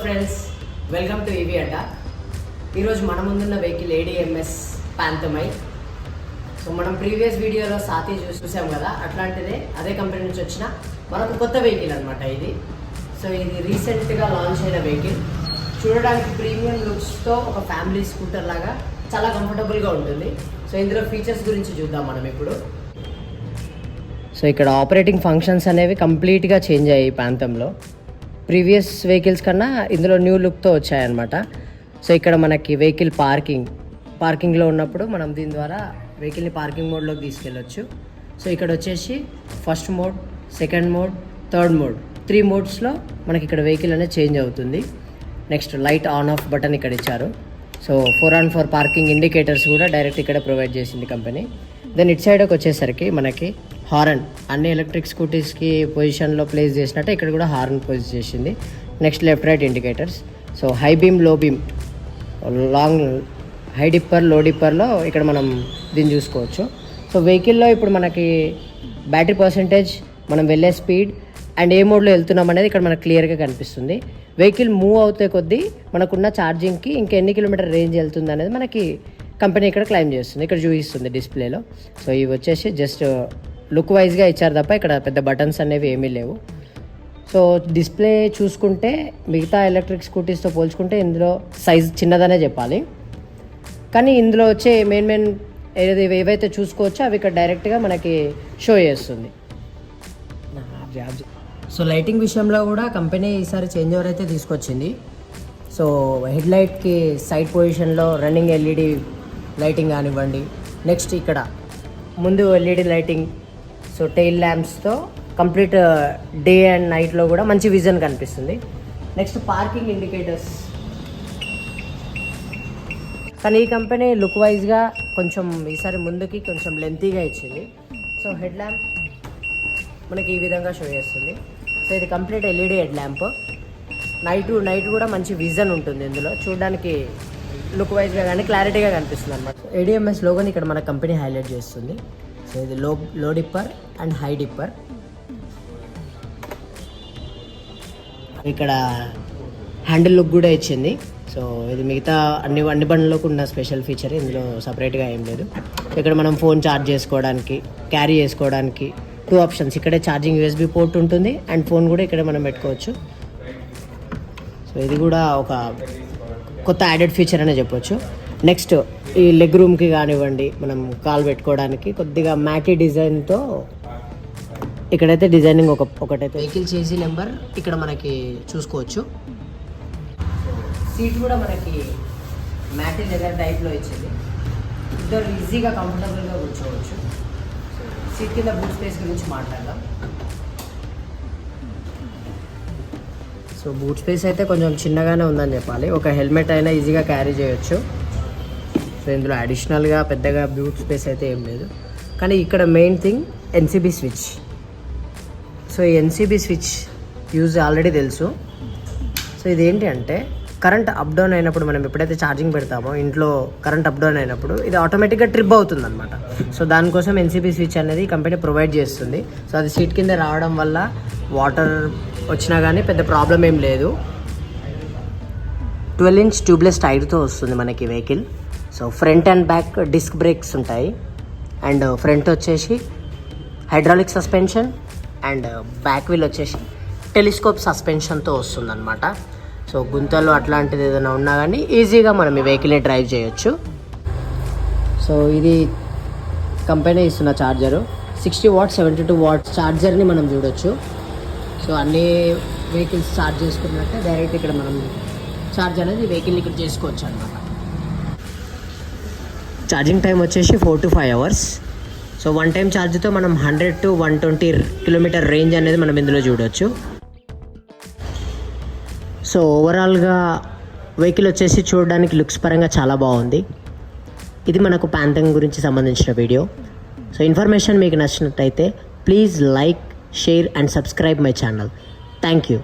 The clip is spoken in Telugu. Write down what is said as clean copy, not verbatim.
ఫ్రెండ్స్, వెల్కమ్ టు ఈవీ అడ్డా. ఈరోజు మన ముందున్న వెహికల్ ADMS ప్యాంథమ్. సో మనం ప్రీవియస్ వీడియోలో సాతి చూసాం కదా, అట్లాంటిదే అదే కంపెనీ నుంచి వచ్చిన మనకు కొత్త వెహికల్ అనమాట ఇది. సో ఇది రీసెంట్గా లాంచ్ అయిన వెహికల్. చూడడానికి ప్రీమియం లుక్స్తో ఒక ఫ్యామిలీ స్కూటర్ లాగా చాలా కంఫర్టబుల్గా ఉంటుంది. సో ఇందులో ఫీచర్స్ గురించి చూద్దాం మనం ఇప్పుడు. సో ఇక్కడ ఆపరేటింగ్ ఫంక్షన్స్ అనేవి కంప్లీట్గా చేంజ్ అయ్యాయి ప్యాంథంలో. ప్రీవియస్ వెహికల్స్ కన్నా ఇందులో న్యూ లుక్తో వచ్చాయన్నమాట. సో ఇక్కడ మనకి వెహికల్ పార్కింగ్లో ఉన్నప్పుడు మనం దీని ద్వారా వెహికల్ని పార్కింగ్ మోడ్లోకి తీసుకెళ్ళొచ్చు. సో ఇక్కడ వచ్చేసి first mode, second mode, third mode, 3 మోడ్స్లో మనకి ఇక్కడ వెహికల్ అనేది చేంజ్ అవుతుంది. Next light on off button ఇక్కడ ఇచ్చారు. సో 4x4 పార్కింగ్ ఇండికేటర్స్ కూడా డైరెక్ట్ ఇక్కడ ప్రొవైడ్ చేసింది కంపెనీ. దెన్ ఇట్ సైడ్కి వచ్చేసరికి మనకి హారన్, అన్ని ఎలక్ట్రిక్ స్కూటీస్కి పొజిషన్లో ప్లేస్ చేసినట్టే ఇక్కడ కూడా హారన్ పొజిషన్ చేసింది. Next left right indicators. So high beam, లో బీమ్, లాంగ్, హై డిప్పర్, లో డిప్పర్లో ఇక్కడ మనం దీన్ని చూసుకోవచ్చు. సో వెహికల్లో ఇప్పుడు మనకి బ్యాటరీ పర్సంటేజ్, మనం వెళ్ళే స్పీడ్ అండ్ ఏ మోడ్లో వెళ్తున్నాం అనేది ఇక్కడ మనకు క్లియర్గా కనిపిస్తుంది. వెహికల్ మూవ్ అవుతే కొద్దీ మనకున్న ఛార్జింగ్కి ఇంకా ఎన్ని కిలోమీటర్ రేంజ్ వెళ్తుంది అనేది మనకి కంపెనీ ఇక్కడ క్లైమ్ చేస్తుంది, ఇక్కడ చూపిస్తుంది డిస్ప్లేలో. సో ఇవి వచ్చేసి జస్ట్ లుక్ వైజ్గా ఇచ్చారు తప్ప ఇక్కడ పెద్ద బటన్స్ అనేవి ఏమీ లేవు. సో డిస్ప్లే చూసుకుంటే మిగతా ఎలక్ట్రిక్ స్కూటీస్తో పోల్చుకుంటే ఇందులో సైజ్ చిన్నదనే చెప్పాలి. కానీ ఇందులో వచ్చే మెయిన్ ఏవైతే చూసుకోవచ్చో అవి ఇక్కడ డైరెక్ట్గా మనకి షో చేస్తుంది. సో లైటింగ్ విషయంలో కూడా కంపెనీ ఈసారి చేంజ్ ఓవర్ అయితే తీసుకొచ్చింది. సో హెడ్ లైట్కి సైడ్ పొజిషన్లో రన్నింగ్ LED లైటింగ్ కానివ్వండి. నెక్స్ట్ ఇక్కడ ముందు LED లైటింగ్, సో టెయిల్ ల్యాంప్స్తో కంప్లీట్ డే అండ్ నైట్లో కూడా మంచి విజన్ కనిపిస్తుంది. Next parking indicators. కానీ ఈ కంపెనీ లుక్ వైజ్గా కొంచెం ఈసారి ముందుకి కొంచెం లెంతీగా ఇచ్చింది. సో హెడ్ ల్యాంప్ మనకి ఈ విధంగా షో చేస్తుంది. సో ఇది complete LED head lamp. Night కూడా మంచి విజన్ ఉంటుంది ఇందులో, చూడడానికి లుక్ వైజ్గా కానీ క్లారిటీగా కనిపిస్తుంది అనమాట. ADMS లోగోని ఇక్కడ మన కంపెనీ హైలైట్ చేస్తుంది. సో ఇది లో డిప్పర్ అండ్ హై డిప్పర్. ఇక్కడ హ్యాండిల్ లుక్ కూడా ఇచ్చింది. సో ఇది మిగతా అన్ని బండ్లకు ఉన్న స్పెషల్ ఫీచర్, ఇందులో సపరేట్గా ఏం లేదు. ఇక్కడ మనం ఫోన్ ఛార్జ్ చేసుకోవడానికి, క్యారీ చేసుకోవడానికి 2 ఆప్షన్స్. ఇక్కడే ఛార్జింగ్ USB పోర్ట్ ఉంటుంది అండ్ ఫోన్ కూడా ఇక్కడ మనం పెట్టుకోవచ్చు. సో ఇది కూడా ఒక కొత్త యాడెడ్ ఫీచర్ అనే చెప్పొచ్చు. నెక్స్ట్ ఈ లెగ్ రూమ్కి కానివ్వండి, మనం కాల్ పెట్టుకోవడానికి కొద్దిగా మ్యాటీ డిజైన్తో ఇక్కడైతే డిజైనింగ్ ఒకటైతే వెహికల్ చేసీ నెంబర్ ఇక్కడ మనకి చూసుకోవచ్చు. సీట్ కూడా మనకి మ్యాటీ లెదర్ టైప్లో ఇచ్చింది. ఇద్దరు ఈజీగా కంఫర్టబుల్గా కూర్చోవచ్చు. సీట్ కింద బూట్ స్పేస్ గురించి మాట్లాడదాం. సో బూట్ స్పేస్ అయితే కొంచెం చిన్నగానే ఉందని చెప్పాలి. ఒక హెల్మెట్ అయినా ఈజీగా క్యారీ చేయొచ్చు. సో ఇందులో అడిషనల్గా పెద్దగా బూట్ స్పేస్ అయితే ఏం లేదు. కానీ ఇక్కడ main thing NCB switch. So ఈ NCB స్విచ్ యూజ్ ఆల్రెడీ తెలుసు. సో ఇదేంటి అంటే కరెంట్ అప్ డౌన్ అయినప్పుడు, మనం ఎప్పుడైతే ఛార్జింగ్ పెడతామో ఇంట్లో కరెంట్ అప్ డౌన్ అయినప్పుడు ఇది ఆటోమేటిక్గా ట్రిప్ అవుతుంది అనమాట. సో దానికోసం NCB స్విచ్ అనేది కంపెనీ ప్రొవైడ్ చేస్తుంది. సో అది సీట్ కింద రావడం వల్ల వాటర్ వచ్చినా కానీ పెద్ద ప్రాబ్లం ఏం లేదు. 12-inch ట్యూబ్లెస్ టైర్తో వస్తుంది మనకి vehicle. So front and back disc brakes ఉంటాయి. అండ్ ఫ్రంట్ వచ్చేసి hydraulic suspension and back wheel వచ్చేసి టెలిస్కోప్ సస్పెన్షన్తో వస్తుంది అనమాట. సో గుంతలు అట్లాంటిది ఏదైనా ఉన్నా కానీ ఈజీగా మనం ఈ వెహికల్ని డ్రైవ్ చేయొచ్చు. సో ఇది కంపెనీ ఇస్తున్న ఛార్జరు 60 వాట్స్ 72 వాట్స్ ఛార్జర్ని మనం చూడొచ్చు. సో అన్ని వెహికల్స్ ఛార్జ్ చేసుకున్నట్టే డైరెక్ట్ ఇక్కడ మనం ఛార్జ్ అనేది వెహికల్ని ఇక్కడ చేసుకోవచ్చు అనమాట. ఛార్జింగ్ టైం వచ్చేసి 4 to 5 hours. సో 1 టైం ఛార్జ్తో మనం 100 to 120 కిలోమీటర్ రేంజ్ అనేది మనం ఇందులో చూడొచ్చు. సో ఓవరాల్గా వెహికల్ వచ్చేసి చూడడానికి లుక్స్ పరంగా చాలా బాగుంది. ఇది మనకు ప్యాంథమ్ గురించి సంబంధించిన వీడియో. సో ఇన్ఫర్మేషన్ మీకు నచ్చినట్టయితే please like, share and subscribe my channel. Thank you.